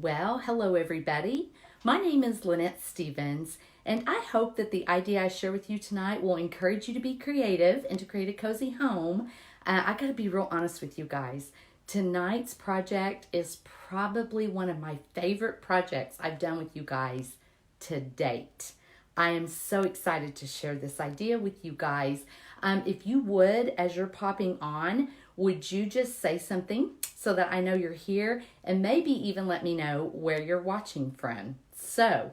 Well, hello everybody. My name is Lynnette Stevens, and I hope that the idea I share with you tonight will encourage you to be creative and to create a cozy home. I gotta be real honest with you guys. Tonight's project is probably one of my favorite projects I've done with you guys to date. I am so excited to share this idea with you guys. If you would, as you're popping on, would you just say something so that I know you're here, and maybe even let me know where you're watching from? So,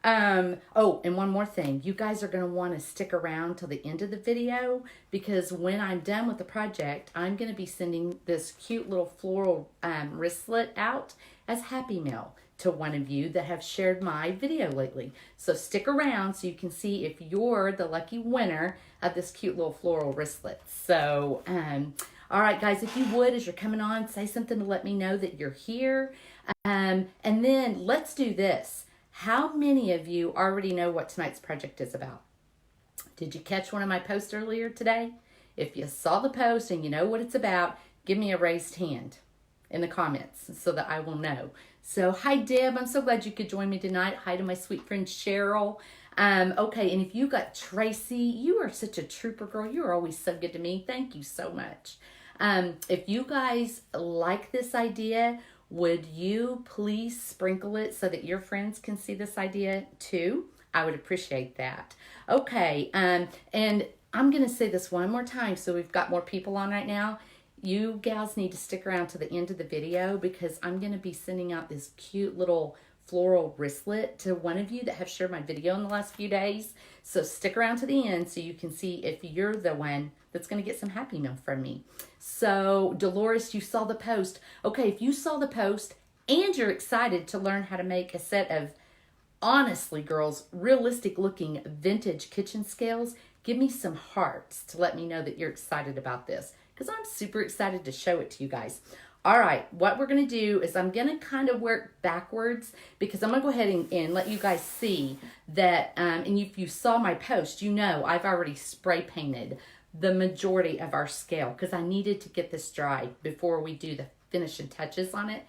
oh, and one more thing. You guys are going to want to stick around till the end of the video, because when I'm done with the project, I'm going to be sending this cute little floral wristlet out as Happy Mail to one of you that have shared my video lately. So stick around so you can see if you're the lucky winner of this cute little floral wristlet. So, all right, guys, if you would, as you're coming on, say something to let me know that you're here. And then let's do this. How many of you already know what tonight's project is about? Did you catch one of my posts earlier today? If you saw the post and you know what it's about, give me a raised hand in the comments so that I will know. So, hi, Deb. I'm so glad you could join me tonight. Hi to my sweet friend, Cheryl. Okay, and if you got Tracy, you are such a trooper, girl. You are always so good to me. Thank you so much. If you guys like this idea, would you please sprinkle it so that your friends can see this idea too? I would appreciate that. Okay, and I'm going to say this one more time so we've got more people on right now. You gals need to stick around to the end of the video, because I'm going to be sending out this cute little floral wristlet to one of you that have shared my video in the last few days. So stick around to the end so you can see if you're the one that's going to get some Happy Mail from me. So Dolores, you saw the post. Okay, if you saw the post and you're excited to learn how to make a set of, honestly, girls, realistic looking vintage kitchen scales, give me some hearts to let me know that you're excited about this, because I'm super excited to show it to you guys. All right, what we're going to do is I'm going to kind of work backwards, because I'm going to go ahead and let you guys see that, and if you saw my post, you know I've already spray painted the majority of our scale, because I needed to get this dry before we do the finishing touches on it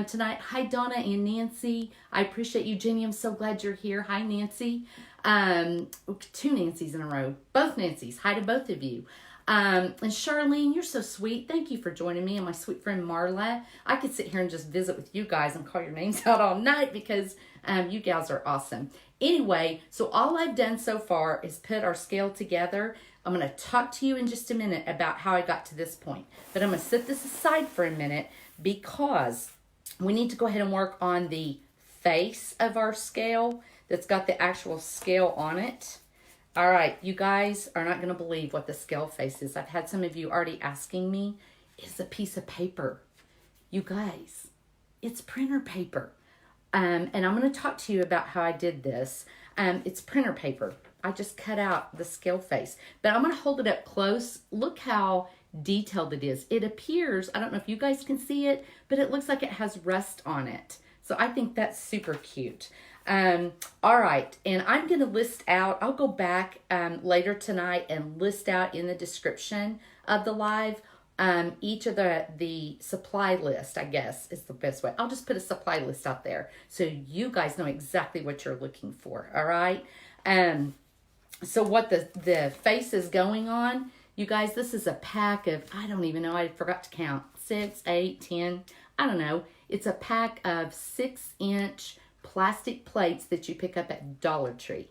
tonight. Hi, Donna and Nancy. I appreciate you, Jenny. I'm so glad you're here. Hi, Nancy. Two Nancys in a row. Both Nancys. Hi to both of you. And Charlene, you're so sweet. Thank you for joining me, and my sweet friend Marla. I could sit here and just visit with you guys and call your names out all night, because you gals are awesome. Anyway, so all I've done so far is put our scale together. I'm going to talk to you in just a minute about how I got to this point, but I'm going to set this aside for a minute, because we need to go ahead and work on the face of our scale that's got the actual scale on it. All right, you guys are not going to believe what the scale face is. I've had some of you already asking me. It's a piece of paper. You guys, it's printer paper. And I'm going to talk to you about how I did this. It's printer paper. I just cut out the scale face. But I'm going to hold it up close. Look how detailed it is. It appears, I don't know if you guys can see it, but it looks like it has rust on it. So I think that's super cute. All right, and I'm going to list out, I'll go back later tonight and list out in the description of the live each of the supply list, I guess is the best way. I'll just put a supply list out there so you guys know exactly what you're looking for, all right? So what the face is going on, you guys, this is a pack of, I don't even know, I forgot to count, 6, 8, 10, I don't know. It's a pack of 6-inch plastic plates that you pick up at Dollar Tree.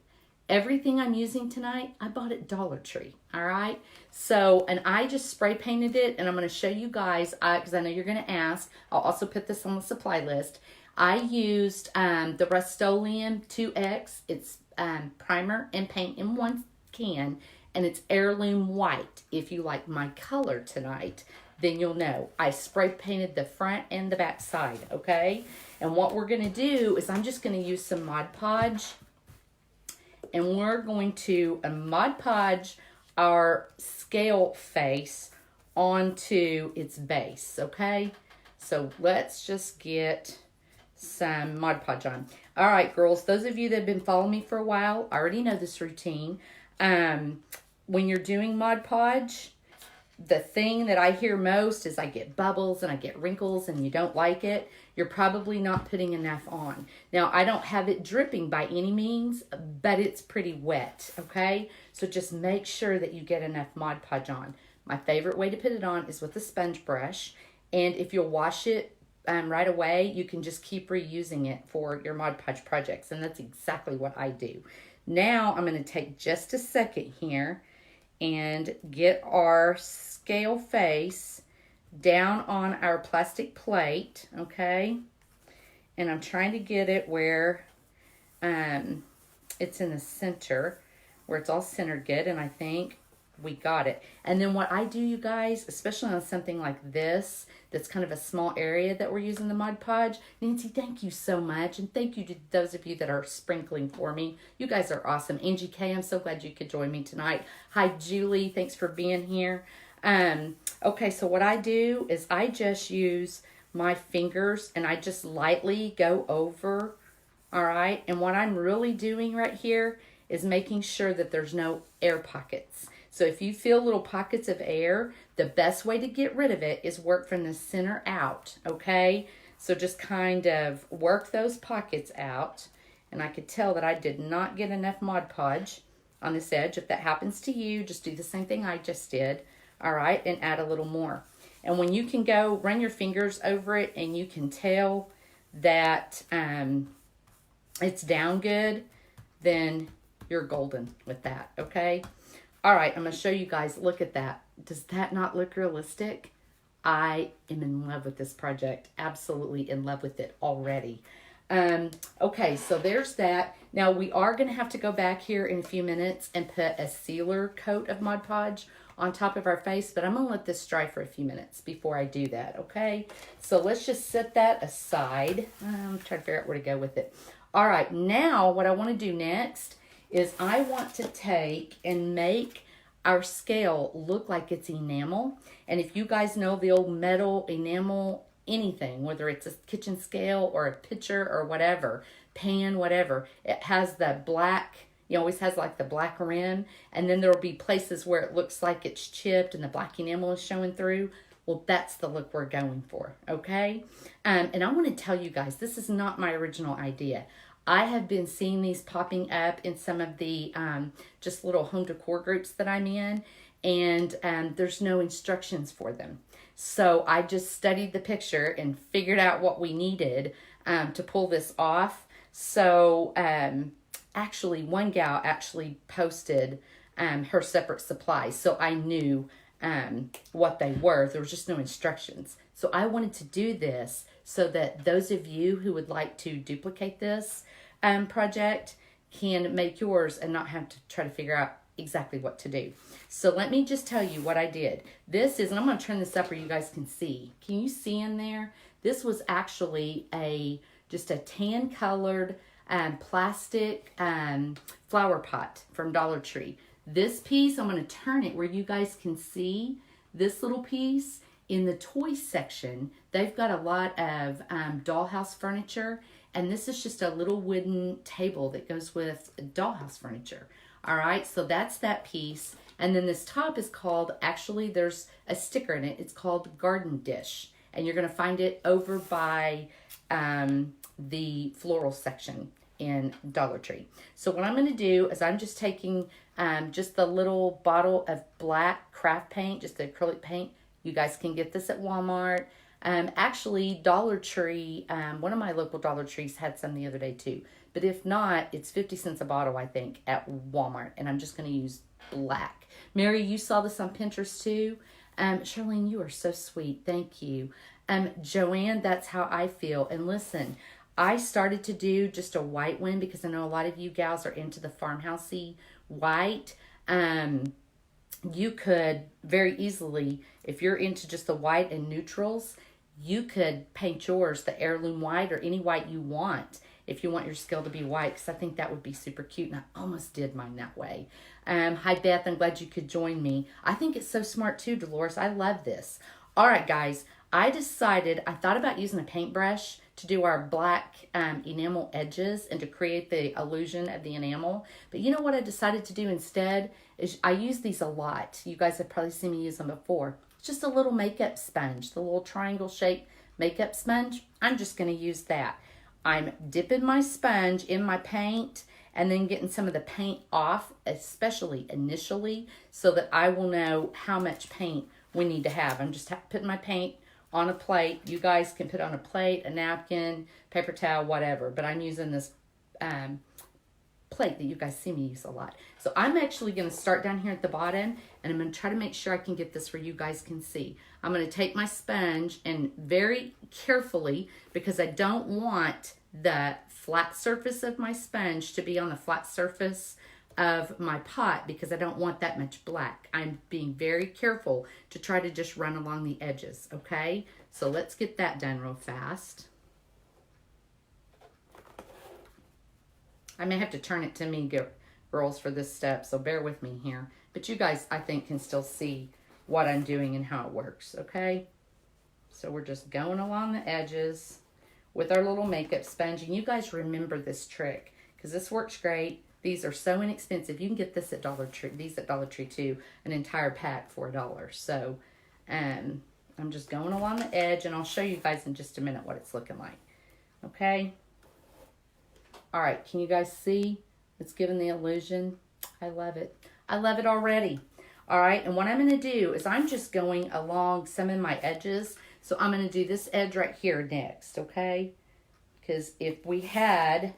Everything I'm using tonight, I bought at Dollar Tree, all right? So, and I just spray painted it, and I'm going to show you guys, because I know you're going to ask. I'll also put this on the supply list. I used the Rust-Oleum 2X. It's primer and paint in one can, and it's heirloom white. If you like my color tonight, then you'll know. I spray painted the front and the back side, okay? And what we're going to do is I'm just going to use some Mod Podge, and we're going to Mod Podge our scale face onto its base, okay? So let's just get some Mod Podge on. All right, girls, those of you that have been following me for a while already know this routine. When you're doing Mod Podge, the thing that I hear most is I get bubbles and I get wrinkles and you don't like it. You're probably not putting enough on. Now, I don't have it dripping by any means, but it's pretty wet, okay? So just make sure that you get enough Mod Podge on. My favorite way to put it on is with a sponge brush. And if you'll wash it right away, you can just keep reusing it for your Mod Podge projects. And that's exactly what I do. Now, I'm going to take just a second here and get our scale face down on our plastic plate, okay? And I'm trying to get it where it's in the center, where it's all centered good, and I think we got it. And then what I do, you guys, especially on something like this, that's kind of a small area that we're using the Mod Podge. Nancy, thank you so much. And thank you to those of you that are sprinkling for me. You guys are awesome. Angie K, I'm so glad you could join me tonight. Hi, Julie. Thanks for being here. Okay, so what I do is I just use my fingers and I just lightly go over, all right? And what I'm really doing right here is making sure that there's no air pockets. So if you feel little pockets of air, the best way to get rid of it is work from the center out, okay? So just kind of work those pockets out. And I could tell that I did not get enough Mod Podge on this edge. If that happens to you, just do the same thing I just did, all right? And add a little more. And when you can go run your fingers over it and you can tell that it's down good, then you're golden with that, okay? All right, I'm going to show you guys. Look at that. Does that not look realistic? I am in love with this project. Absolutely in love with it already. Okay, so there's that. Now, we are going to have to go back here in a few minutes and put a sealer coat of Mod Podge on top of our face, but I'm going to let this dry for a few minutes before I do that, okay? So let's just set that aside. I'm trying to figure out where to go with it. All right, now what I want to do next is I want to take and make our scale look like it's enamel. And if you guys know the old metal enamel, anything, whether it's a kitchen scale or a pitcher or whatever, pan, whatever, it has the black, it always has like the black rim, and then there'll be places where it looks like it's chipped and the black enamel is showing through. Well, that's the look we're going for, okay? And I want to tell you guys, this is not my original idea. I have been seeing these popping up in some of the just little home decor groups that I'm in, and there's no instructions for them. So I just studied the picture and figured out what we needed to pull this off. So actually, one gal actually posted her separate supplies, so I knew what they were. There was just no instructions. So I wanted to do this so that those of you who would like to duplicate this project can make yours and not have to try to figure out exactly what to do. So let me just tell you what I did. This is, and I'm going to turn this up where you guys can see. Can you see in there? This was actually just a tan colored plastic flower pot from Dollar Tree. This piece, I'm going to turn it where you guys can see this little piece. In the toy section, they've got a lot of dollhouse furniture, and this is just a little wooden table that goes with dollhouse furniture. All right, so that's that piece. And then this top is called, actually there's a sticker in it, it's called Garden Dish. And you're going to find it over by the floral section in Dollar Tree. So what I'm going to do is I'm just taking just the little bottle of black craft paint, just the acrylic paint. You guys can get this at Walmart. Actually, Dollar Tree, one of my local Dollar Trees had some the other day too. But if not, it's 50 cents a bottle, I think, at Walmart. And I'm just going to use black. Mary, you saw this on Pinterest too. Charlene, you are so sweet. Thank you. Joanne, that's how I feel. And listen, I started to do just a white one because I know a lot of you gals are into the farmhousey white. You could very easily, if you're into just the white and neutrals, you could paint yours the heirloom white or any white you want if you want your scale to be white, because I think that would be super cute, and I almost did mine that way. Hi, Beth. I'm glad you could join me. I think it's so smart, too, Dolores. I love this. All right, guys. I thought about using a paintbrush to do our black enamel edges and to create the illusion of the enamel. But you know what I decided to do instead is I use these a lot. You guys have probably seen me use them before. It's just a little makeup sponge, the little triangle shaped makeup sponge. I'm just going to use that. I'm dipping my sponge in my paint and then getting some of the paint off, especially initially, so that I will know how much paint we need to have. I'm just putting my paint on a plate. You guys can put on a plate, a napkin, paper towel, whatever, but I'm using this plate that you guys see me use a lot. So I'm actually going to start down here at the bottom, and I'm going to try to make sure I can get this where you guys can see. I'm going to take my sponge and very carefully, because I don't want the flat surface of my sponge to be on the flat surface of my pot, because I don't want that much black. I'm being very careful to try to just run along the edges, okay? So let's get that done real fast. I may have to turn it to me, girls, for this step, so bear with me here. But you guys, I think, can still see what I'm doing and how it works, okay? So we're just going along the edges with our little makeup sponge. And you guys remember this trick, because this works great. These are so inexpensive. You can get this at Dollar Tree. These at Dollar Tree too. An entire pack for $1. So I'm just going along the edge, and I'll show you guys in just a minute what it's looking like. Okay? All right, can you guys see? It's giving the illusion. I love it. I love it already. All right, and what I'm going to do is I'm just going along some of my edges. So I'm going to do this edge right here next, okay? Because if we had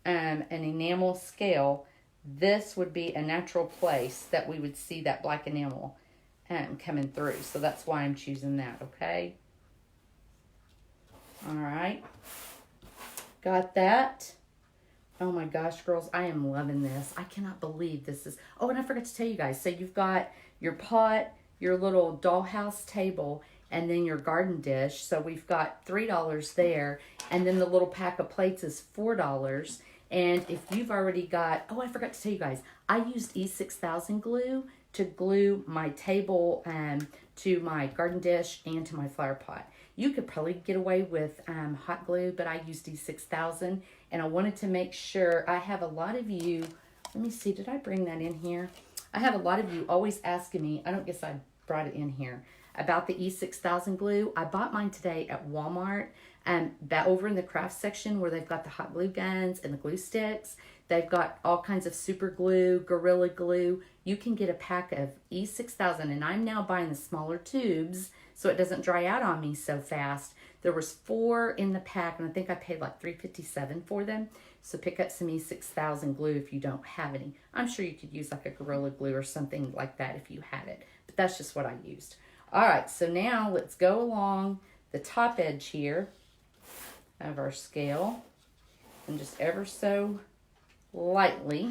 an enamel scale, this would be a natural place that we would see that black enamel coming through. So that's why I'm choosing that, okay? All right. Got that. Oh my gosh, girls, I am loving this. I cannot believe this is... Oh, and I forgot to tell you guys. So you've got your pot, your little dollhouse table, and then your garden dish. So we've got $3 there. And then the little pack of plates is $4. And if you've already got... Oh, I forgot to tell you guys. I used E6000 glue to glue my table to my garden dish and to my flower pot. You could probably get away with hot glue, but I used E6000, and I wanted to make sure. I have a lot of you, let me see, did I bring that in here? I have a lot of you always asking me, I don't guess I brought it in here, about the E6000 glue. I bought mine today at Walmart, that over in the craft section where they've got the hot glue guns and the glue sticks. They've got all kinds of super glue, Gorilla Glue. You can get a pack of E6000, and I'm now buying the smaller tubes so it doesn't dry out on me so fast. There was 4 in the pack, and I think I paid like $3.57 for them. So pick up some E6000 glue if you don't have any. I'm sure you could use like a Gorilla Glue or something like that if you had it, but that's just what I used. All right, so now let's go along the top edge here of our scale, and just ever so lightly.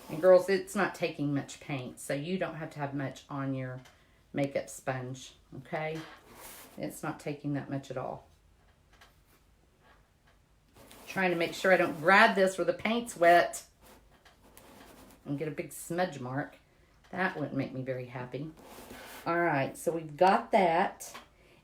And girls, it's not taking much paint, so you don't have to have much on your makeup sponge, okay? It's not taking that much at all. Trying to make sure I don't grab this where the paint's wet and get a big smudge mark. That wouldn't make me very happy. All right, so we've got that.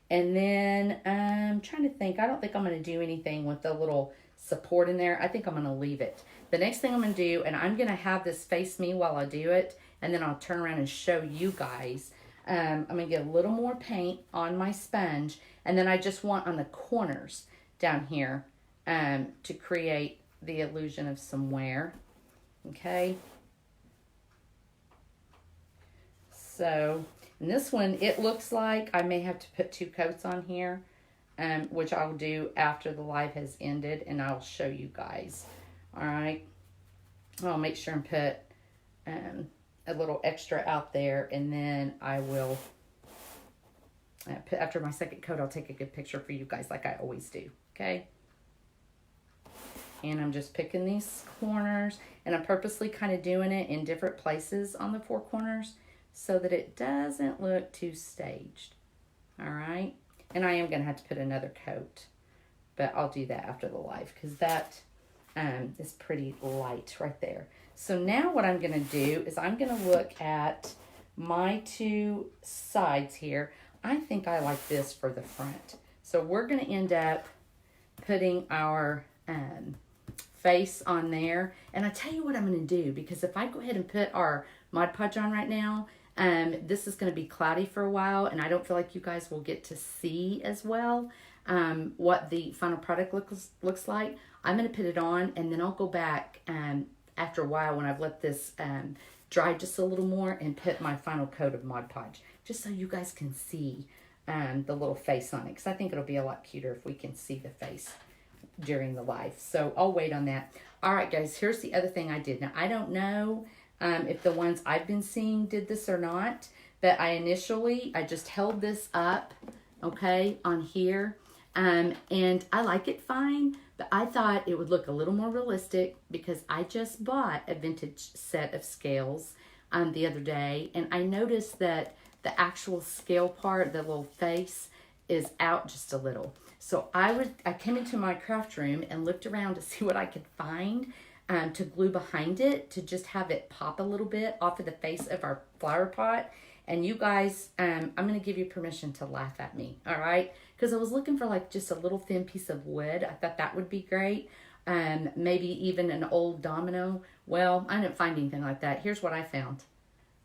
And then I'm trying to think. I don't think I'm going to do anything with the little support in there. I think I'm going to leave it. The next thing I'm going to do, and I'm going to have this face me while I do it, and then I'll turn around and show you guys. I'm going to get a little more paint on my sponge, and then I just want on the corners down here to create the illusion of some wear. Okay. So, in this one, it looks like I may have to put 2 coats on here, which I'll do after the live has ended, and I'll show you guys. All right. I'll make sure and put a little extra out there, and then I will after my second coat, I'll take a good picture for you guys like I always do. Okay. And I'm just picking these corners, and I'm purposely kind of doing it in different places on the 4 corners so that it doesn't look too staged. All right. And I am going to have to put another coat, but I'll do that after the live because that is pretty light right there. So now what I'm going to do is I'm going to look at my 2 sides here. I think I like this for the front. So we're going to end up putting our face on there. And I tell you what I'm going to do, because if I go ahead and put our Mod Podge on right now, this is going to be cloudy for a while, and I don't feel like you guys will get to see as well what the final product looks like. I'm going to put it on, and then I'll go back after a while when I've let this dry just a little more and put my final coat of Mod Podge, just so you guys can see the little face on it, because I think it'll be a lot cuter if we can see the face during the live. So I'll wait on that. All right, guys, here's the other thing I did. Now, I don't know if the ones I've been seeing did this or not, but I just held this up, okay, on here, and I like it fine, but I thought it would look a little more realistic because I just bought a vintage set of scales the other day, and I noticed that the actual scale part, the little face, is out just a little. So I came into my craft room and looked around to see what I could find to glue behind it, to just have it pop a little bit off of the face of our flower pot. And you guys, I'm going to give you permission to laugh at me, all right? Because I was looking for like just a little thin piece of wood. I thought that would be great. Maybe even an old domino. Well, I didn't find anything like that. Here's what I found.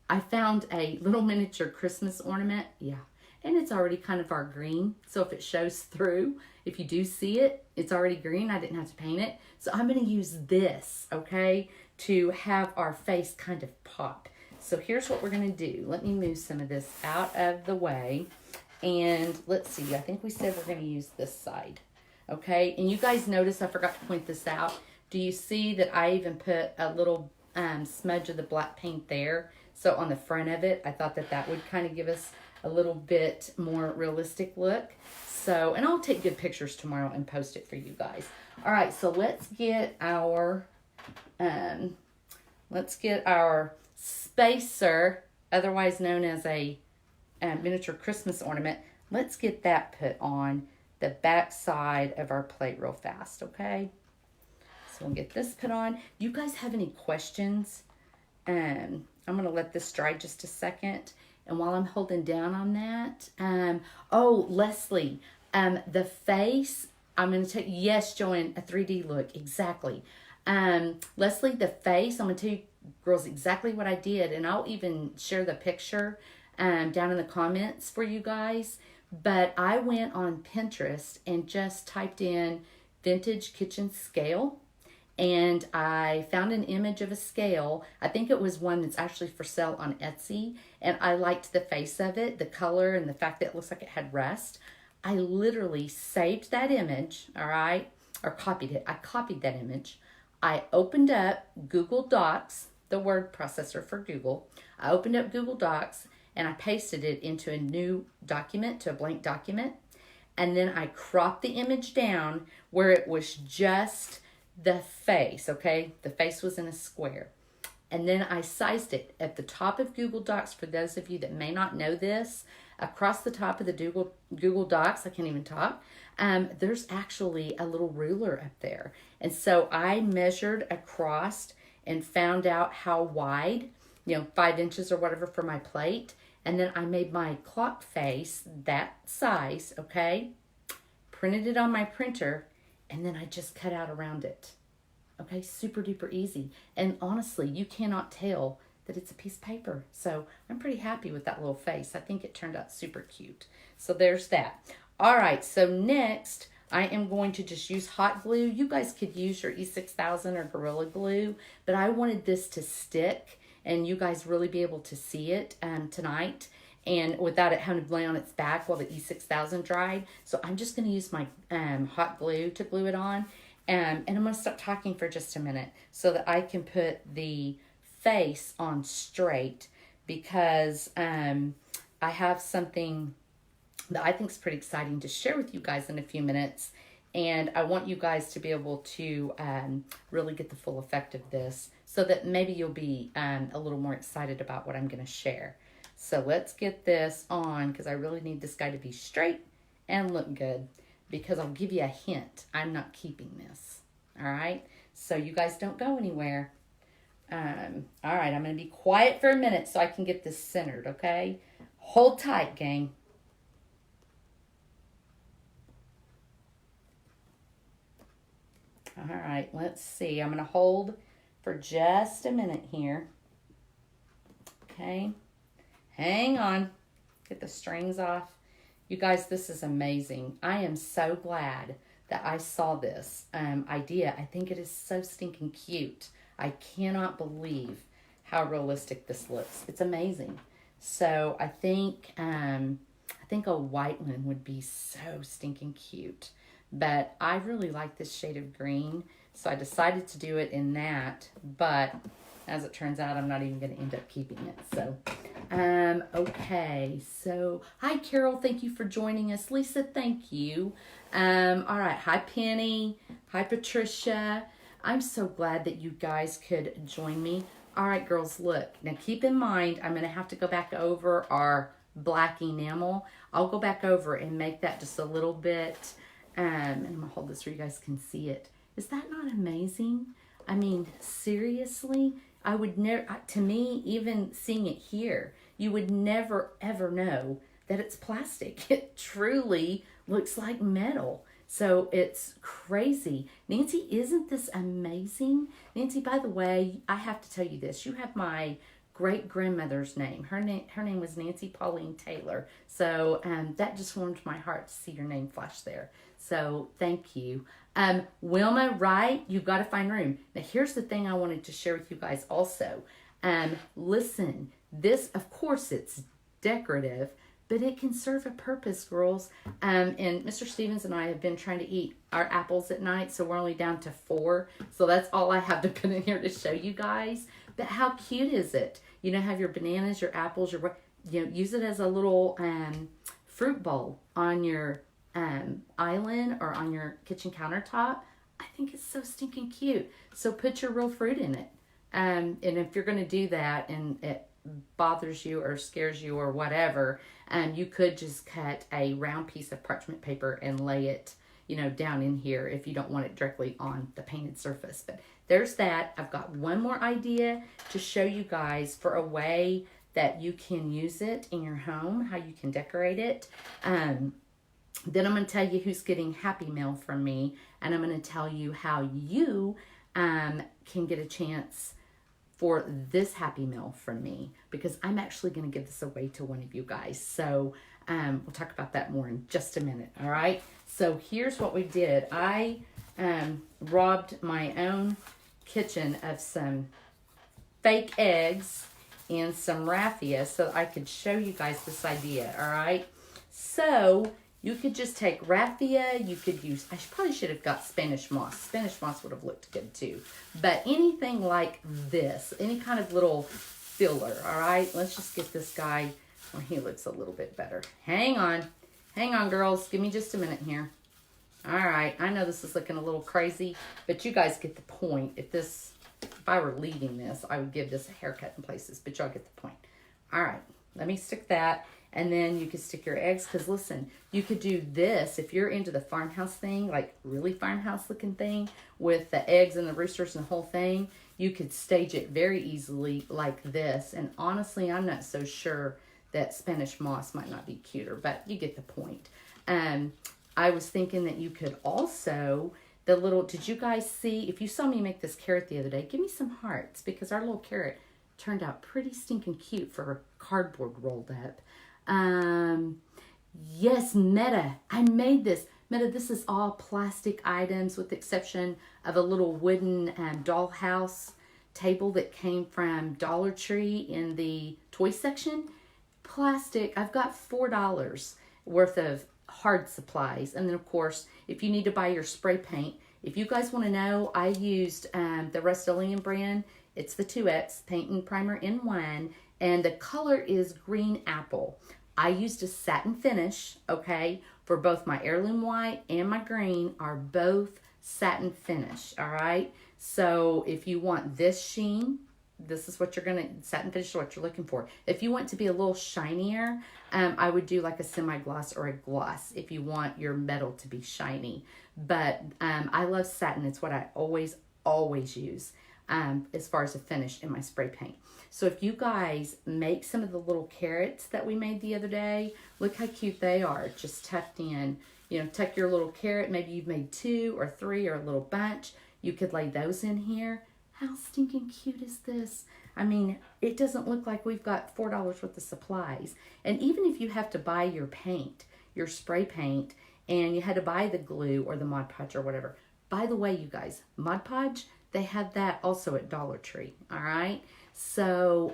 I found a little miniature Christmas ornament. Yeah. And it's already kind of our green. So if it shows through, if you do see it, it's already green. I didn't have to paint it. So I'm going to use this, okay, to have our face kind of pop. So here's what we're going to do. Let me move some of this out of the way. And let's see. I think we said we're going to use this side. Okay. And you guys notice I forgot to point this out. Do you see that I even put a little smudge of the black paint there? So on the front of it, I thought that that would kind of give us a little bit more realistic look. So, and I'll take good pictures tomorrow and post it for you guys. All right, so let's get our spacer, otherwise known as a miniature Christmas ornament. Let's get that put on the back side of our plate real fast, okay? So we'll get this put on. You guys have any questions? I'm going to let this dry just a second. And while I'm holding down on that, oh, Leslie, the face, I'm going to take, yes, Joanne, a 3D look, exactly. Leslie, the face, I'm going to tell you girls exactly what I did, and I'll even share the picture down in the comments for you guys. But I went on Pinterest and just typed in vintage kitchen scale. And I found an image of a scale. I think it was one that's actually for sale on Etsy. And I liked the face of it, the color, and the fact that it looks like it had rust. I literally saved that image, all right? Or copied it. I copied that image. I opened up Google Docs, the word processor for Google. I opened up Google Docs and I pasted it into a new document, to a blank document. And then I cropped the image down where it was just the face, okay? The face was in a square. And then I sized it at the top of Google Docs. For those of you that may not know this, across the top of the Google Docs, I can't even talk, there's actually a little ruler up there. And so I measured across and found out how wide, 5 inches or whatever for my plate. And then I made my clock face that size, okay? Printed it on my printer, and then I just cut out around it. Okay, super duper easy. And honestly, you cannot tell that it's a piece of paper. So I'm pretty happy with that little face. I think it turned out super cute. So there's that. All right, so next I am going to just use hot glue. You guys could use your E6000 or Gorilla Glue, but I wanted this to stick and you guys really be able to see it tonight, and without it having to lay on its back while the E6000 dried. So I'm just going to use my hot glue to glue it on. And I'm going to stop talking for just a minute so that I can put the face on straight, because I have something that I think is pretty exciting to share with you guys in a few minutes. And I want you guys to be able to really get the full effect of this, so that maybe you'll be a little more excited about what I'm going to share. So let's get this on, because I really need this guy to be straight and look good, because I'll give you a hint. I'm not keeping this. All right? So you guys don't go anywhere. All right, I'm going to be quiet for a minute so I can get this centered, okay? Hold tight, gang. All right, let's see. I'm going to hold for just a minute here. Okay. Hang on. Get the strings off. You guys, this is amazing. I am so glad that I saw this idea. I think it is so stinking cute. I cannot believe how realistic this looks. It's amazing. So I think a white one would be so stinking cute. But I really like this shade of green, so I decided to do it in that. But as it turns out, I'm not even going to end up keeping it. So, okay. So, hi, Carol. Thank you for joining us. Lisa, thank you. All right. Hi, Penny. Hi, Patricia. I'm so glad that you guys could join me. All right, girls, look. Now, keep in mind, I'm going to have to go back over our black enamel. I'll go back over and make that just a little bit. And I'm going to hold this so you guys can see it. Is that not amazing? I mean, seriously, I would never, to me, even seeing it here, you would never, ever know that it's plastic. It truly looks like metal. So it's crazy. Nancy, isn't this amazing? Nancy, by the way, I have to tell you this. You have my great-grandmother's name. Her name was Nancy Pauline Taylor. So that just warmed my heart to see your name flash there. So thank you. Wilma, right? You've got to find room. Now, here's the thing I wanted to share with you guys also. Listen, this, of course, it's decorative, but it can serve a purpose, girls. And Mr. Stevens and I have been trying to eat our apples at night, so we're only down to 4. So that's all I have to put in here to show you guys. But how cute is it? You know, have your bananas, your apples, use it as a little fruit bowl on your island or on your kitchen countertop. I think it's so stinking cute. So put your real fruit in it. And if you're going to do that and it bothers you or scares you or whatever, you could just cut a round piece of parchment paper and lay it, down in here if you don't want it directly on the painted surface. But there's that. I've got one more idea to show you guys for a way that you can use it in your home, how you can decorate it. Then I'm going to tell you who's getting Happy Mail from me, and I'm going to tell you how you can get a chance for this Happy Mail from me, because I'm actually going to give this away to one of you guys. So we'll talk about that more in just a minute, all right? So here's what we did. I robbed my own kitchen of some fake eggs and some raffia so I could show you guys this idea, all right? So you could just take raffia. You could use, probably should have got Spanish moss. Spanish moss would have looked good too. But anything like this, any kind of little filler, all right? Let's just get this guy where he looks a little bit better. Hang on, girls. Give me just a minute here. All right, I know this is looking a little crazy, but you guys get the point. If I were leaving this, I would give this a haircut in places, but y'all get the point. All right, let me stick that. And then you could stick your eggs, because listen, you could do this if you're into the farmhouse thing, like really farmhouse looking thing with the eggs and the roosters and the whole thing. You could stage it very easily like this. And honestly, I'm not so sure that Spanish moss might not be cuter, but you get the point. I was thinking that you could also, did you guys see, if you saw me make this carrot the other day, give me some hearts, because our little carrot turned out pretty stinking cute for cardboard rolled up. Yes, Meta, I made this. Meta, this is all plastic items with the exception of a little wooden dollhouse table that came from Dollar Tree in the toy section. Plastic. I've got $4 worth of hard supplies. And then, of course, if you need to buy your spray paint, if you guys want to know, I used the Rust-Oleum brand. It's the 2X paint and primer in one. And the color is green apple. I used a satin finish, okay, for both my heirloom white and my green are both satin finish, all right? So if you want this sheen, this is what satin finish is what you're looking for. If you want to be a little shinier, I would do like a semi-gloss or a gloss if you want your metal to be shiny. But I love satin. It's what I always use as far as a finish in my spray paint. So if you guys make some of the little carrots that we made the other day, look how cute they are, just tucked in. you know, tuck your little carrot. Maybe you've made 2 or 3 or a little bunch. You could lay those in here. How stinking cute is this? I mean, it doesn't look like we've got $4 worth of supplies. And even if you have to buy your paint, your spray paint, and you had to buy the glue or the Mod Podge or whatever. By the way, you guys, Mod Podge, they have that also at Dollar Tree, all right? So,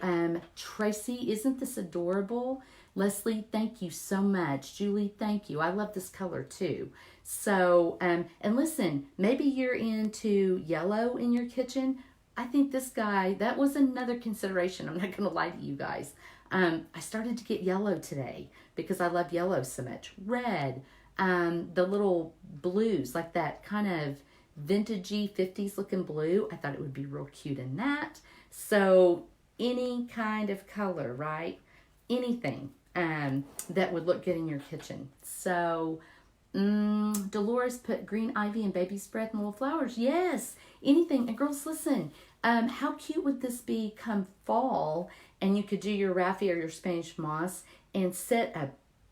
Tracy, isn't this adorable? Leslie, thank you so much. Julie, thank you. I love this color too. So, and listen, maybe you're into yellow in your kitchen. I think this guy, that was another consideration. I'm not going to lie to you guys. I started to get yellow today because I love yellow so much. Red, the little blues, like that kind of vintagey 50s looking blue. I thought it would be real cute in that. So any kind of color, right? Anything that would look good in your kitchen. So Dolores put green ivy and baby's breath and little flowers. Yes, anything. And girls, listen, how cute would this be come fall, and you could do your raffia or your Spanish moss and set a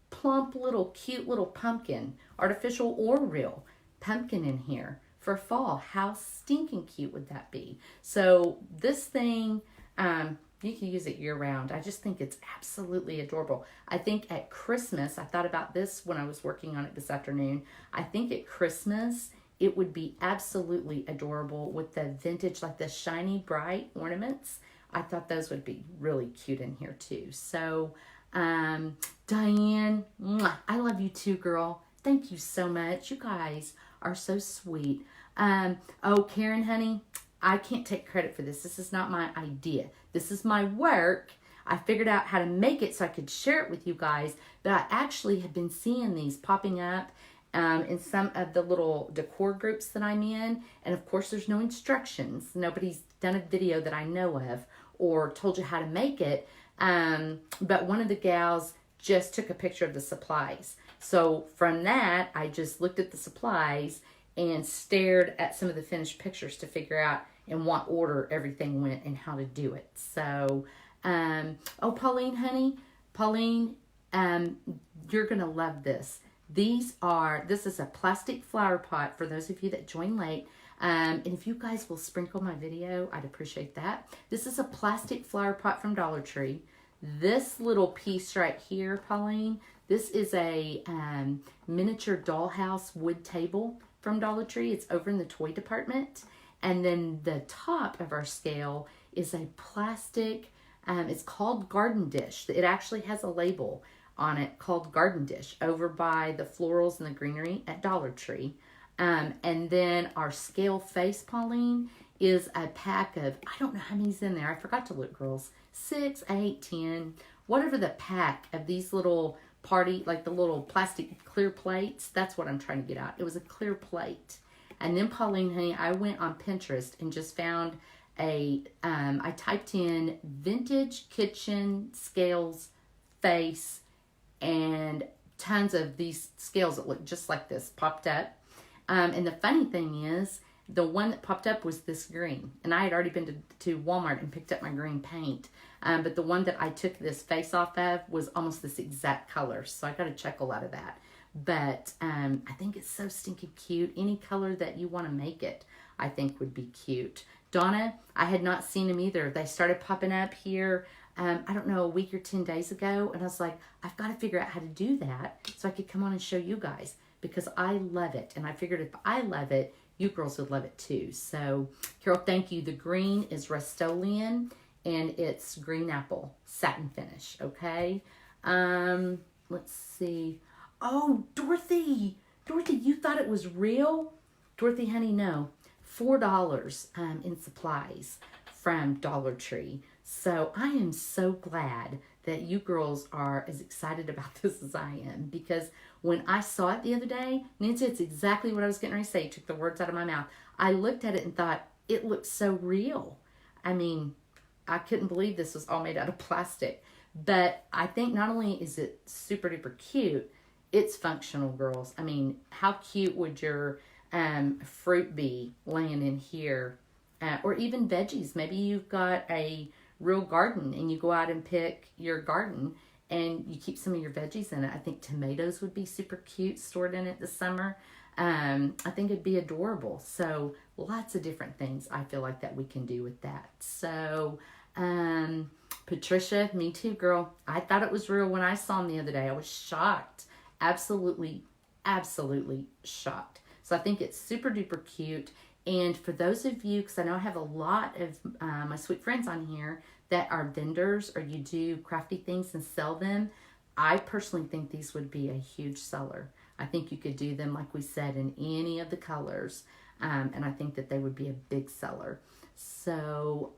plump little cute little pumpkin, artificial or real pumpkin in here for fall. How stinking cute would that be? So this thing, you can use it year round. I just think it's absolutely adorable. I think at Christmas, I thought about this when I was working on it this afternoon. I think at Christmas, it would be absolutely adorable with the vintage, like the shiny bright ornaments. I thought those would be really cute in here too. So, Diane, mwah, I love you too, girl. Thank you so much. You guys are so sweet. Oh, Karen, honey, I can't take credit for this. This is not my idea. This is my work. I figured out how to make it so I could share it with you guys, but I actually have been seeing these popping up in some of the little decor groups that I'm in. And of course, there's no instructions. Nobody's done a video that I know of or told you how to make it. But one of the gals just took a picture of the supplies. So from that, I just looked at the supplies and stared at some of the finished pictures to figure out in what order everything went and how to do it. So, oh, Pauline, honey, Pauline, you're going to love this. This is a plastic flower pot for those of you that join late. And if you guys will sprinkle my video, I'd appreciate that. This is a plastic flower pot from Dollar Tree. This little piece right here, Pauline, this is a miniature dollhouse wood table from Dollar Tree. It's over in the toy department. And then the top of our scale is a plastic, it's called Garden Dish. It actually has a label on it called Garden Dish over by the florals and the greenery at Dollar Tree. And then our scale face, Pauline, is a pack of, I don't know how many's in there. I forgot to look, girls. 6, 8, 10, whatever the pack of these little party, like the little plastic clear plates. That's what I'm trying to get out. It was a clear plate. And then, Pauline, honey, I went on Pinterest and just found I typed in vintage kitchen scales face, and tons of these scales that look just like this popped up. And the funny thing is, the one that popped up was this green. And I had already been to Walmart and picked up my green paint. But the one that I took this face off of was almost this exact color. So I got a chuckle out of that. But I think it's so stinking cute. Any color that you want to make it, I think would be cute. Donna, I had not seen them either. They started popping up here, I don't know, a week or 10 days ago. And I was like, I've got to figure out how to do that so I could come on and show you guys, because I love it. And I figured if I love it, you girls would love it too. So, Carol, thank you. The green is Rust-Oleum, and it's green apple satin finish, okay? Let's see. Oh, Dorothy, you thought it was real? Dorothy, honey, no. $4 in supplies from Dollar Tree. So I am so glad that you girls are as excited about this as I am, because when I saw it the other day, Nancy, it's exactly what I was getting ready to say. You took the words out of my mouth. I looked at it and thought, it looks so real. I mean, I couldn't believe this was all made out of plastic. But I think not only is it super duper cute, it's functional, girls. I mean, how cute would your fruit be laying in here? Or even veggies. Maybe you've got a real garden and you go out and pick your garden and you keep some of your veggies in it. I think tomatoes would be super cute stored in it this summer. I think it'd be adorable. So lots of different things I feel like that we can do with that. So Patricia, me too, girl. I thought it was real when I saw them the other day. I was shocked. Absolutely shocked. So I think it's super duper cute. And for those of you, because I know I have a lot of my sweet friends on here that are vendors or you do crafty things and sell them, I personally think these would be a huge seller. I think you could do them, like we said, in any of the colors. And I think that they would be a big seller. So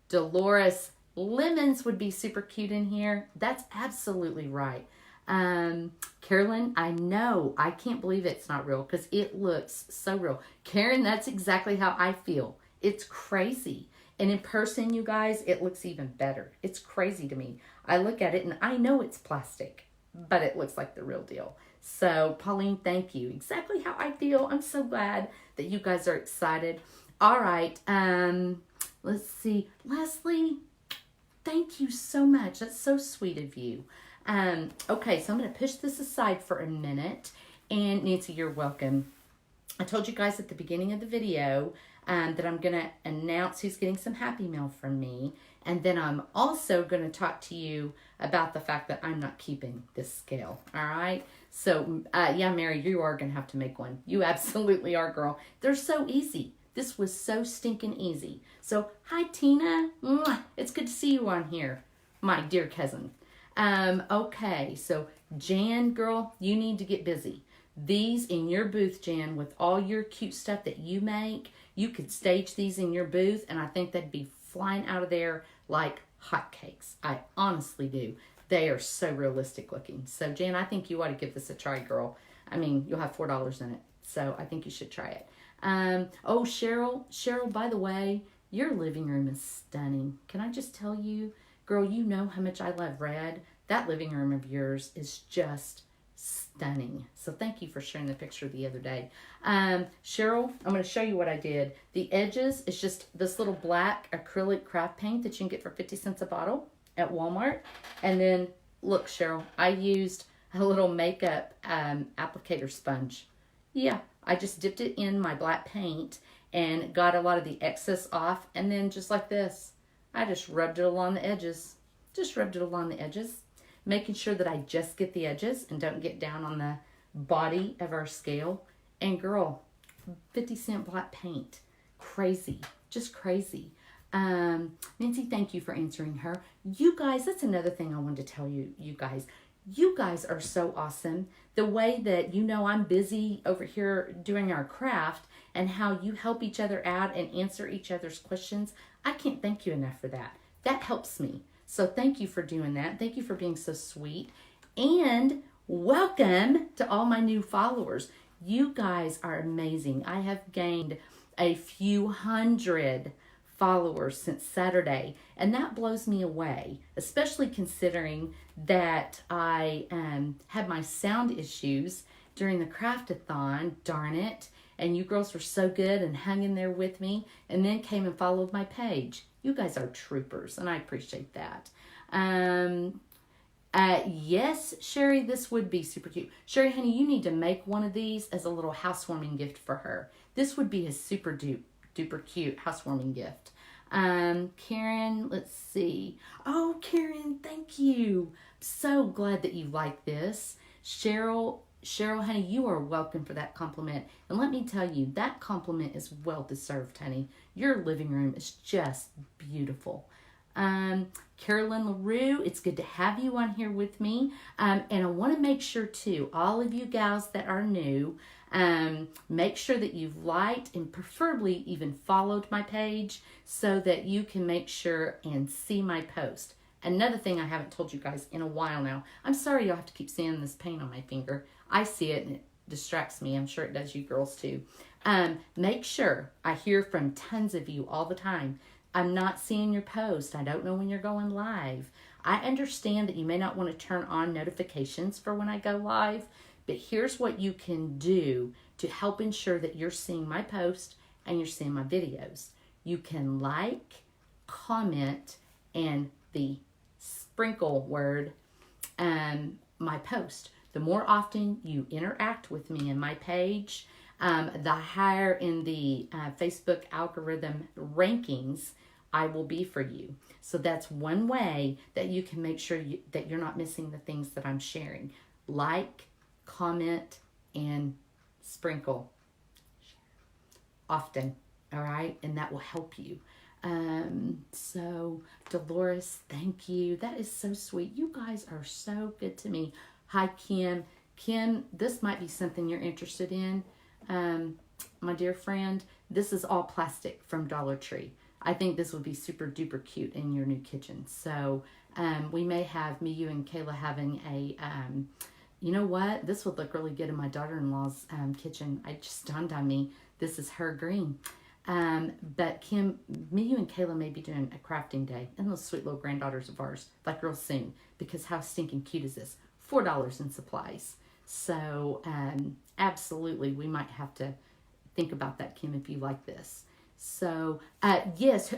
Dolores, lemons would be super cute in here. That's absolutely right. Carolyn, I know, I can't believe it's not real because it looks so real. Karen, that's exactly how I feel. It's crazy. And in person, you guys, it looks even better. It's crazy to me. I look at it and I know it's plastic, but it looks like the real deal. So Pauline, thank you. Exactly how I feel. I'm so glad that you guys are excited. All right. Let's see. Leslie, thank you so much. That's so sweet of you. Okay, so I'm going to push this aside for a minute. And Nancy, you're welcome. I told you guys at the beginning of the video that I'm going to announce who's getting some Happy Mail from me. And then I'm also going to talk to you about the fact that I'm not keeping this scale. All right? So, yeah, Mary, you are going to have to make one. You absolutely are, girl. They're so easy. This was so stinking easy. So, hi, Tina. Mwah. It's good to see you on here, my dear cousin. Okay, so Jan, girl, you need to get busy. These in your booth, Jan, with all your cute stuff that you make, you could stage these in your booth, and I think they'd be flying out of there like hotcakes. I honestly do. They are so realistic looking. So, Jan, I think you ought to give this a try, girl. I mean, you'll have $4 in it, so I think you should try it. Oh, Cheryl, by the way, your living room is stunning. Can I just tell you, girl, you know how much I love red. That living room of yours is just stunning. So thank you for sharing the picture the other day. Cheryl, I'm going to show you what I did. The edges is just this little black acrylic craft paint that you can get for 50 cents a bottle at Walmart. And then, look, Cheryl, I used a little makeup applicator sponge. Yeah, I just dipped it in my black paint and got a lot of the excess off. And then just like this, I just rubbed it along the edges. Just rubbed it along the edges, making sure that I just get the edges and don't get down on the body of our scale. And girl, 50-cent black paint. Crazy. Just crazy. Nancy, thank you for answering her. You guys, that's another thing I wanted to tell you, you guys. You guys are so awesome. The way that, you know, I'm busy over here doing our craft and how you help each other out and answer each other's questions. I can't thank you enough for that. That helps me. So thank you for doing that. Thank you for being so sweet. And welcome to all my new followers. You guys are amazing. I have gained a few hundred followers since Saturday, and that blows me away, especially considering that I had my sound issues during the craftathon, darn it, and you girls were so good and hung in there with me and then came and followed my page. You guys are troopers, and I appreciate that. Yes, Sherry, this would be super cute. Sherry, honey, you need to make one of these as a little housewarming gift for her. This would be a super duper cute housewarming gift. Karen, let's see. Oh, Karen, thank you. So glad that you like this. Cheryl, honey, you are welcome for that compliment. And let me tell you, that compliment is well deserved, honey. Your living room is just beautiful. Carolyn LaRue, it's good to have you on here with me. And I want to make sure too, all of you gals that are new, make sure that you've liked and preferably even followed my page so that you can make sure and see my post. Another thing I haven't told you guys in a while now. I'm sorry you'll have to keep seeing this paint on my finger. I see it and it distracts me. I'm sure it does you girls too. Make sure, I hear from tons of you all the time, I'm not seeing your post. I don't know when you're going live. I understand that you may not want to turn on notifications for when I go live, but here's what you can do to help ensure that you're seeing my post and you're seeing my videos. You can like, comment, and the sprinkle word, my post. The more often you interact with me in my page, the higher in the Facebook algorithm rankings I will be for you. So that's one way that you can make sure that you're not missing the things that I'm sharing. Like, comment, and sprinkle often, all right? And that will help you. So Dolores, thank you. That is so sweet. You guys are so good to me. Hi, Kim. Kim, this might be something you're interested in. My dear friend, this is all plastic from Dollar Tree. I think this would be super duper cute in your new kitchen. So we may have me, you, and Kayla having a, you know what? This would look really good in my daughter-in-law's kitchen. It just dawned on me. This is her green. But Kim, me, you, and Kayla may be doing a crafting day, and those sweet little granddaughters of ours, like real soon, because how stinking cute is this? $4 in supplies. So absolutely, we might have to think about that, Kim, if you like this. So yes,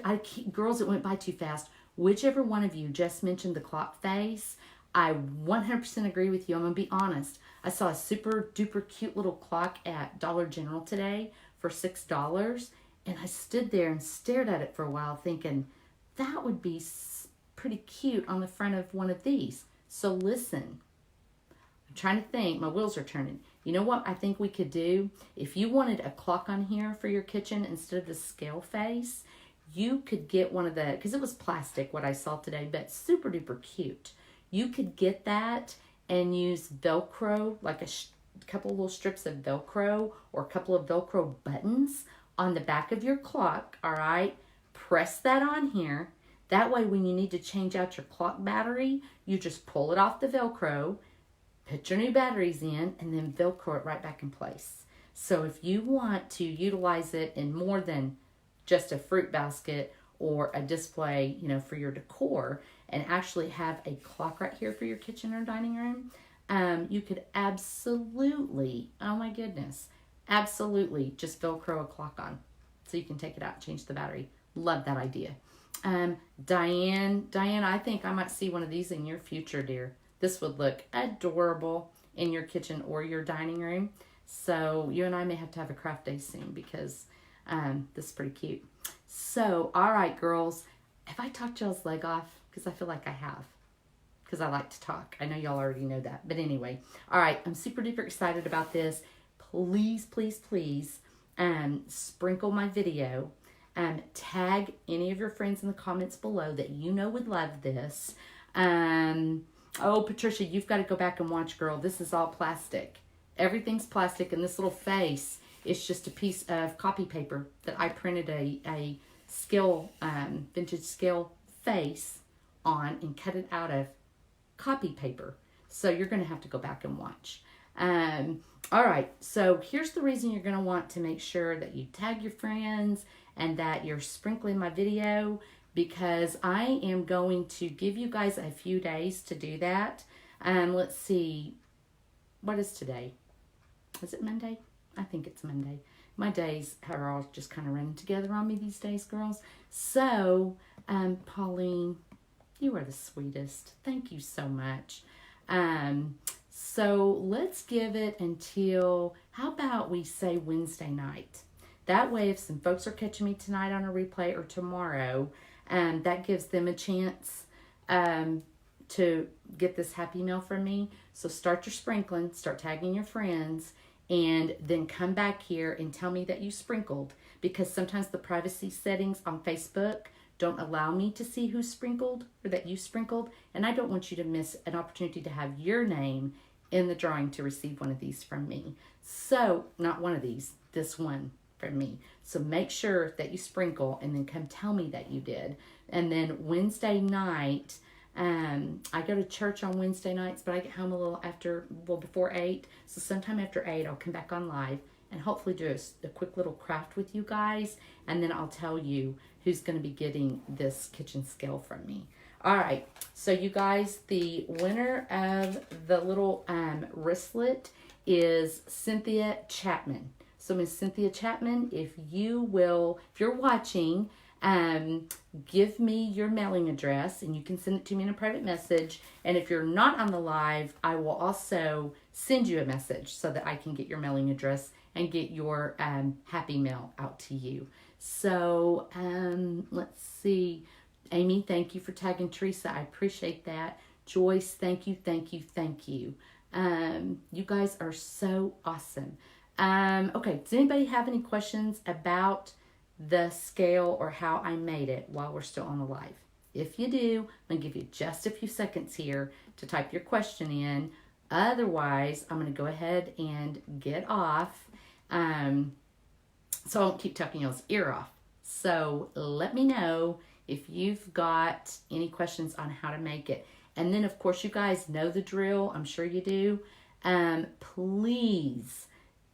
girls, it went by too fast. Whichever one of you just mentioned the clock face, I 100% agree with you. I'm going to be honest. I saw a super duper cute little clock at Dollar General today for $6. And I stood there and stared at it for a while thinking, that would be pretty cute on the front of one of these. So listen, I'm trying to think. My wheels are turning. You know what I think we could do? If you wanted a clock on here for your kitchen instead of the scale face, you could get one of the, because it was plastic, what I saw today, but super duper cute. You could get that and use Velcro, like a couple little strips of Velcro or a couple of Velcro buttons on the back of your clock, all right? Press that on here. That way when you need to change out your clock battery, you just pull it off the Velcro, put your new batteries in, and then Velcro it right back in place. So if you want to utilize it in more than just a fruit basket or a display, you know, for your decor, and actually have a clock right here for your kitchen or dining room, you could absolutely, oh my goodness, absolutely just Velcro a clock on. So you can take it out and change the battery. Love that idea. Diane, I think I might see one of these in your future, dear. This would look adorable in your kitchen or your dining room. So you and I may have to have a craft day soon because this is pretty cute. So, all right, girls. Have I talked y'all's leg off? Because I feel like I have. Because I like to talk. I know y'all already know that. But anyway. All right. I'm super duper excited about this. Please, please, please sprinkle my video. Tag any of your friends in the comments below that you know would love this. Oh, Patricia, you've got to go back and watch, girl. This is all plastic. Everything's plastic, and this little face is just a piece of copy paper that I printed a scale, vintage scale face on and cut it out of copy paper. So you're going to have to go back and watch. All right, so here's the reason you're going to want to make sure that you tag your friends and that you're sprinkling my video, because I am going to give you guys a few days to do that. Let's see, what is today? Is it Monday? I think it's Monday. My days are all just kind of running together on me these days, girls. So, Pauline, you are the sweetest. Thank you so much. So let's give it until, how about we say Wednesday night? That way, if some folks are catching me tonight on a replay or tomorrow, that gives them a chance to get this happy mail from me. So start your sprinkling, start tagging your friends, and then come back here and tell me that you sprinkled, because sometimes the privacy settings on Facebook don't allow me to see who sprinkled or that you sprinkled, and I don't want you to miss an opportunity to have your name in the drawing to receive one of these from me. So, not one of these, this one from me. So make sure that you sprinkle and then come tell me that you did. And then Wednesday night, I go to church on Wednesday nights, but I get home a little before 8. So sometime after 8, I'll come back on live and hopefully do a quick little craft with you guys. And then I'll tell you who's going to be getting this kitchen scale from me. All right. So you guys, the winner of the little wristlet is Cynthia Chapman. So Miss Cynthia Chapman, if you're watching, give me your mailing address and you can send it to me in a private message. And if you're not on the live, I will also send you a message so that I can get your mailing address and get your happy mail out to you. So let's see. Amy, thank you for tagging Teresa. I appreciate that. Joyce, thank you, thank you, thank you. You guys are so awesome. Okay, does anybody have any questions about the scale or how I made it while we're still on the live? If you do, I'm going to give you just a few seconds here to type your question in. Otherwise, I'm going to go ahead and get off. So I won't keep talking y'all's ear off. So let me know if you've got any questions on how to make it. And then, of course, you guys know the drill. I'm sure you do. Please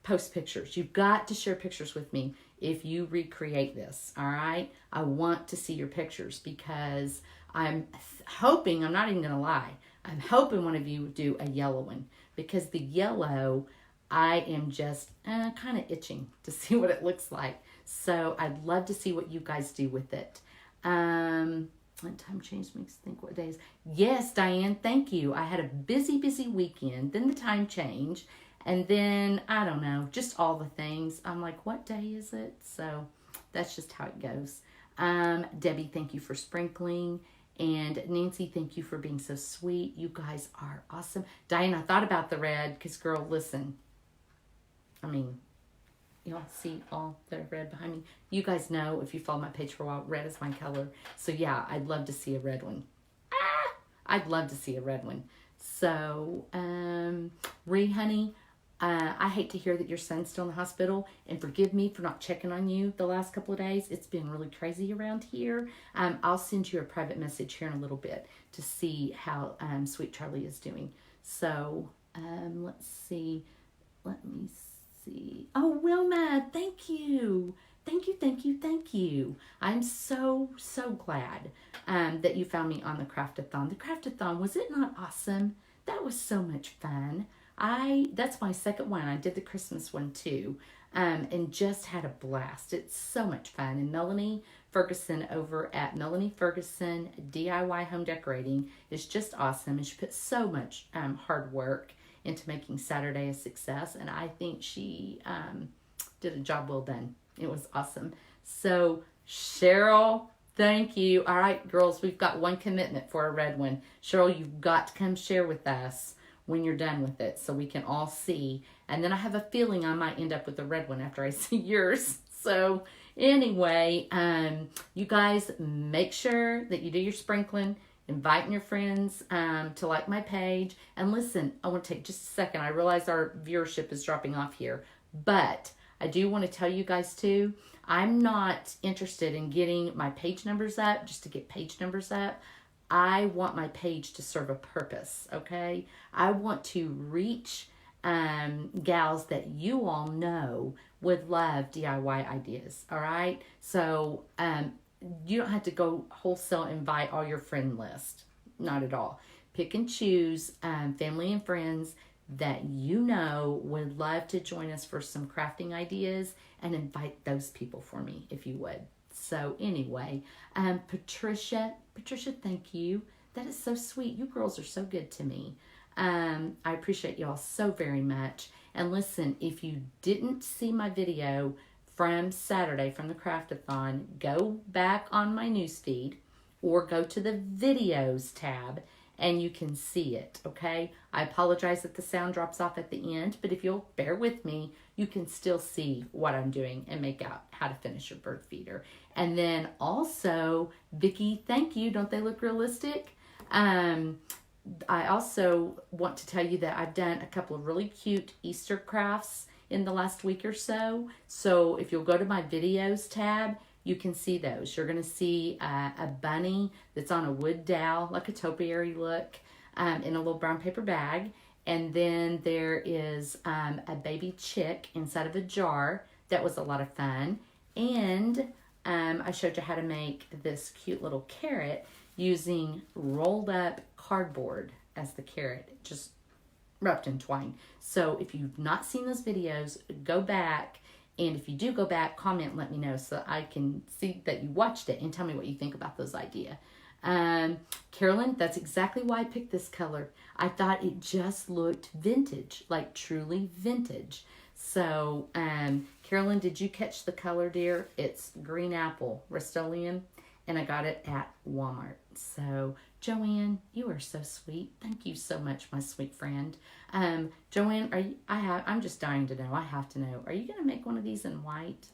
post pictures. You've got to share pictures with me if you recreate this, all right? I want to see your pictures because I'm hoping, I'm not even going to lie, I'm hoping one of you would do a yellow one because the yellow, I am just kind of itching to see what it looks like. So I'd love to see what you guys do with it. What time change makes me think what days? Yes, Diane, thank you. I had a busy weekend, then the time change, and then, I don't know, just all the things. I'm like, what day is it? So that's just how it goes. Debbie, thank you for sprinkling. And Nancy, thank you for being so sweet. You guys are awesome. Diane, I thought about the red because, girl, listen. I mean, y'all see all the red behind me? You guys know, if you follow my page for a while, red is my color. So, yeah, I'd love to see a red one. I'd love to see a red one. So, Ree, honey, I hate to hear that your son's still in the hospital. And forgive me for not checking on you the last couple of days. It's been really crazy around here. I'll send you a private message here in a little bit to see how sweet Charlie is doing. So, let's see. Let me see. Oh, Wilma, thank you. Thank you, thank you, thank you. I'm so glad that you found me on the Craftathon. The Craftathon, was it not awesome? That was so much fun. That's my second one. I did the Christmas one too, and just had a blast. It's so much fun. And Melanie Ferguson over at Melanie Ferguson DIY Home Decorating is just awesome. And she put so much hard work into making Saturday a success. And I think she did a job well done. It was awesome. So Cheryl, thank you. All right, girls, we've got one commitment for a red one. Cheryl, you've got to come share with us when you're done with it so we can all see. And then I have a feeling I might end up with a red one after I see yours. So anyway, you guys make sure that you do your sprinkling, inviting your friends to like my page. And listen, I want to take just a second. I realize our viewership is dropping off here, but I do want to tell you guys too, I'm not interested in getting my page numbers up just to get page numbers up. I want my page to serve a purpose, okay? I want to reach gals that you all know would love DIY ideas, all right? So you don't have to go wholesale invite all your friend list. Not at all. Pick and choose family and friends that you know would love to join us for some crafting ideas and invite those people for me if you would. So anyway, Patricia, thank you. That is so sweet. You girls are so good to me. I appreciate y'all so very much. And listen, if you didn't see my video from Saturday from the Craftathon, go back on my newsfeed or go to the videos tab and you can see it, okay? I apologize that the sound drops off at the end, but if you'll bear with me, you can still see what I'm doing and make out how to finish your bird feeder. And then also, Vicki, thank you. Don't they look realistic? I also want to tell you that I've done a couple of really cute Easter crafts in the last week or so. So if you'll go to my videos tab, you can see those. You're going to see a bunny that's on a wood dowel, like a topiary look, in a little brown paper bag. And then there is a baby chick inside of a jar. That was a lot of fun. And I showed you how to make this cute little carrot using rolled up cardboard as the carrot, just wrapped in twine. So if you've not seen those videos, go back And if you do go back, comment and let me know so I can see that you watched it and tell me what you think about those ideas. Carolyn, that's exactly why I picked this color. I thought it just looked vintage, like truly vintage. So, Carolyn, did you catch the color, dear? It's green apple, Rust-Oleum, and I got it at Walmart. So, Joanne, you are so sweet. Thank you so much, my sweet friend. Joanne, I'm just dying to know. I have to know. Are you going to make one of these in white?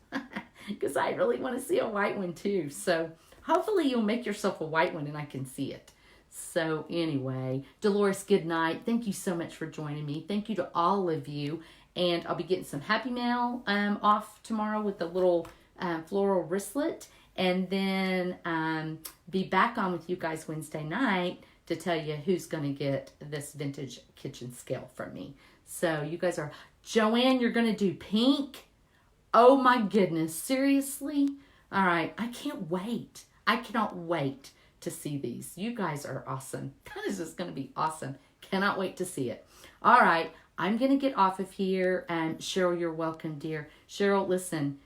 Because I really want to see a white one too. So, hopefully you'll make yourself a white one and I can see it. So anyway, Dolores, good night. Thank you so much for joining me. Thank you to all of you. And I'll be getting some Happy Mail off tomorrow with the little floral wristlet. And then be back on with you guys Wednesday night to tell you who's going to get this vintage kitchen scale from me. So you guys are, Joanne, you're going to do pink? Oh my goodness, seriously? All right, I can't wait. I cannot wait to see these. You guys are awesome. That is just going to be awesome. Cannot wait to see it. All right, I'm going to get off of here. Cheryl, you're welcome, dear. Cheryl, listen,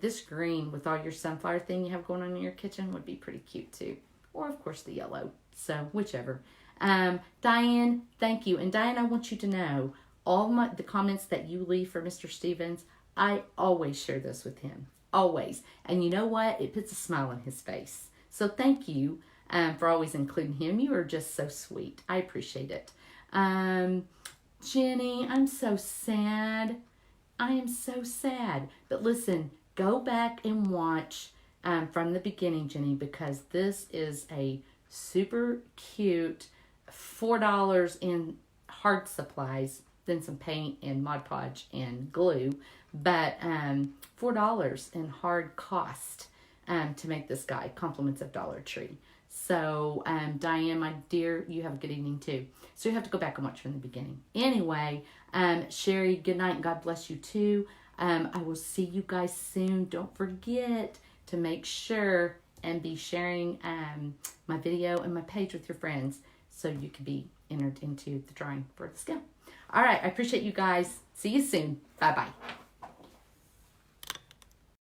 this green with all your sunflower thing you have going on in your kitchen would be pretty cute too. Or, of course, the yellow. So, whichever. Diane, thank you. And Diane, I want you to know, all the comments that you leave for Mr. Stevens, I always share those with him. Always. And you know what? It puts a smile on his face. So thank you for always including him. You are just so sweet. I appreciate it. Jenny, I'm so sad. I am so sad. But listen, go back and watch from the beginning, Jenny, because this is a super cute $4 in hard supplies, then some paint and Mod Podge and glue, but $4 in hard cost to make this guy, compliments of Dollar Tree. So Diane, my dear, you have a good evening too. So you have to go back and watch from the beginning. Anyway, Sherry, good night and God bless you too. I will see you guys soon. Don't forget to make sure and be sharing my video and my page with your friends so you can be entered into the drawing for the scale. All right, I appreciate you guys. See you soon. Bye-bye.